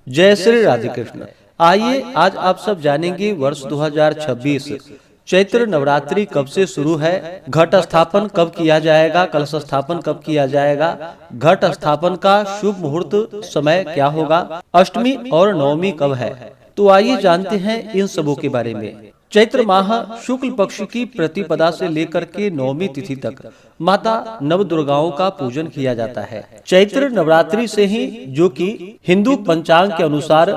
जय श्री राधे कृष्ण। आइए आज आप सब जानेंगे वर्ष 2026 चैत्र नवरात्रि कब से शुरू है, घट स्थापन कब किया जाएगा, कलश स्थापन कब किया जाएगा, घट स्थापन का शुभ मुहूर्त समय क्या होगा, अष्टमी और नवमी कब है। तो आइए जानते हैं इन सबों के बारे में। चैत्र माह शुक्ल पक्ष की प्रतिपदा से लेकर के नवमी तिथि तक माता नव दुर्गाओं का पूजन किया जाता है। चैत्र नवरात्रि से ही, जो कि हिंदू पंचांग के अनुसार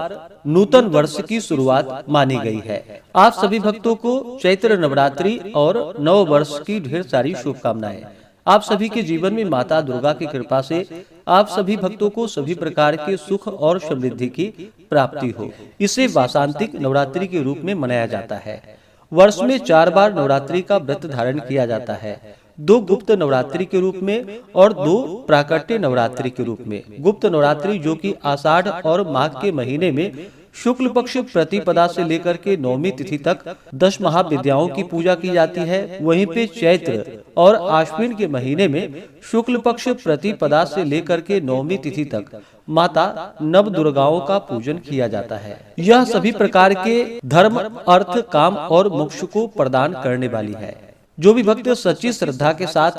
नूतन वर्ष की शुरुआत मानी गई है। आप सभी भक्तों को चैत्र नवरात्रि और नव वर्ष की ढेर सारी शुभकामनाएं। आप सभी के जीवन में माता दुर्गा की कृपा से आप सभी भक्तों को सभी प्रकार के सुख और समृद्धि की प्राप्ति हो। इसे वासंतिक नवरात्रि के रूप में मनाया जाता है। वर्ष में 4 बार नवरात्रि का व्रत धारण किया जाता है, 2 गुप्त नवरात्रि के रूप में और 2 प्राकट्य नवरात्रि के रूप में। गुप्त नवरात्रि जो कि आषाढ़ और माघ के महीने में शुक्ल पक्ष प्रतिपदा से लेकर के नवमी तिथि तक 10 महाविद्याओं की पूजा की जाती है। वहीं पे चैत्र और आश्विन के महीने में शुक्ल पक्ष प्रतिपदा से लेकर के नवमी तिथि तक माता नव दुर्गाओं का पूजन किया जाता है। यह सभी प्रकार के धर्म, अर्थ, काम और मोक्ष को प्रदान करने वाली है। जो भी भक्त सच्ची श्रद्धा के साथ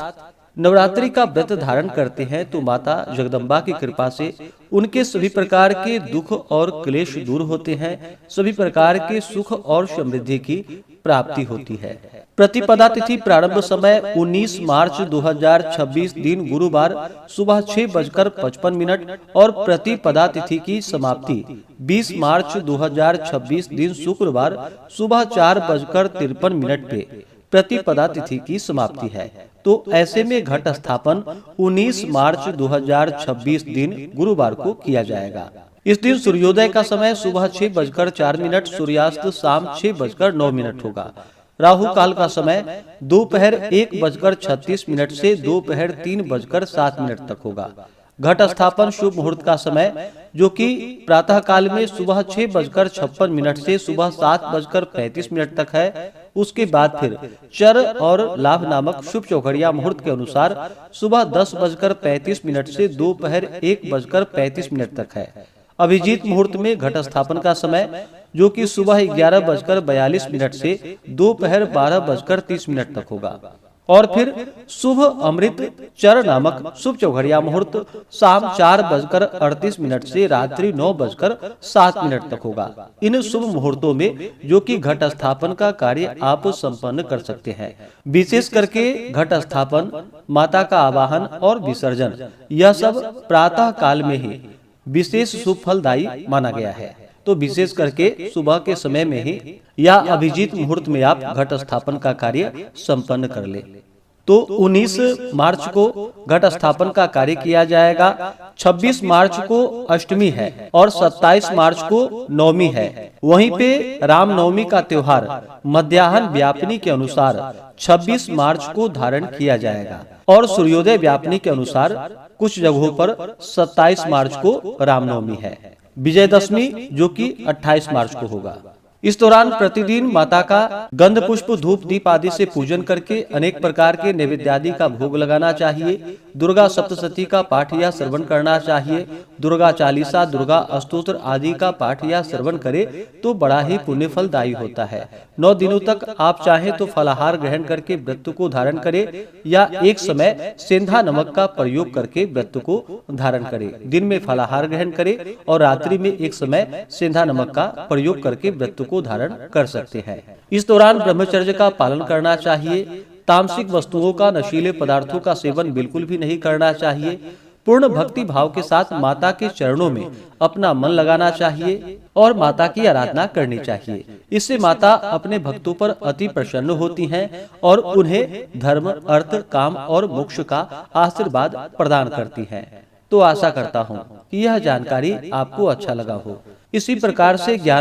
नवरात्रि का व्रत धारण करते हैं तो माता जगदम्बा की कृपा से उनके सभी प्रकार के दुख और क्लेश दूर होते हैं, सभी प्रकार के सुख और समृद्धि की प्राप्ति होती है। प्रतिपदा तिथि प्रारंभ समय 19 मार्च 2026 दिन गुरुवार सुबह 6:55 और प्रतिपदा तिथि की समाप्ति 20 मार्च 2026 दिन शुक्रवार सुबह 4:53 पे प्रतिपदा तिथि की समाप्ति है। तो ऐसे में घट स्थापन 19 मार्च 2026 दिन गुरुवार को किया जाएगा। इस दिन सूर्योदय का समय सुबह 6:04, सूर्यास्त शाम 6:09 होगा। राहु काल का समय दोपहर 1:36 से दोपहर 3:07 तक होगा। घट स्थापन शुभ मुहूर्त का समय जो कि प्रातः काल में सुबह 6:56 से सुबह 7:35 तक है। उसके बाद फिर चर और लाभ नामक शुभ चौघड़िया मुहूर्त के अनुसार सुबह 10:35 से दोपहर 1:35 तक है। अभिजीत मुहूर्त में घट स्थापन का समय जो कि सुबह 11:42 से दोपहर 12:30 तक होगा। और फिर शुभ अमृत चर नामक शुभ चौघड़िया मुहूर्त शाम 4:38 से रात्रि 9:07 तक होगा। इन शुभ मुहूर्तों में जो कि घट स्थापन का कार्य आप संपन्न कर सकते हैं। विशेष करके घट स्थापन, माता का आवाहन और विसर्जन, यह सब प्रातः काल में ही विशेष शुभ फलदायी माना गया है। तो विशेष करके सुबह के समय में ही या अभिजीत मुहूर्त में आप घट स्थापन का कार्य संपन्न कर ले। तो 19 मार्च को घट स्थापन का कार्य किया जाएगा। 26 मार्च को अष्टमी है और 27 मार्च को नवमी है। वहीं पे रामनवमी का त्योहार मध्याह्न व्यापनी के अनुसार 26 मार्च को धारण किया जाएगा और सूर्योदय व्यापनी के अनुसार कुछ जगहों पर 27 मार्च को रामनवमी है। विजयदशमी जो कि 28 मार्च को होगा। इस दौरान प्रतिदिन माता का गंध पुष्प धूप दीप आदि से पूजन करके अनेक प्रकार के नैवेद्य आदि का भोग लगाना चाहिए। दुर्गा सप्तशती का पाठ या श्रवण करना चाहिए। दुर्गा चालीसा, दुर्गा अस्तोत्र आदि का पाठ या श्रवण करे तो बड़ा ही पुण्य फलदायी होता है। 9 दिनों तक आप चाहे तो फलाहार ग्रहण करके व्रत को धारण करे या एक समय सेंधा नमक का प्रयोग करके व्रत को धारण करे। दिन में फलाहार ग्रहण करे और रात्रि में एक समय सेंधा नमक का प्रयोग करके व्रत को धारण कर सकते हैं। इस दौरान ब्रह्मचर्य का पालन करना चाहिए। तामसिक वस्तुओं का, नशीले पदार्थों का सेवन बिल्कुल भी नहीं करना चाहिए। पूर्ण भक्ति भाव के साथ माता के चरणों में अपना मन लगाना चाहिए और माता की आराधना करनी चाहिए। इससे माता अपने भक्तों पर अति प्रसन्न होती हैं और उन्हें धर्म, अर्थ, काम और मोक्ष का आशीर्वाद प्रदान करती हैं। तो आशा करता हूँ कि यह जानकारी आपको अच्छा लगा हो। इसी प्रकार से ज्ञान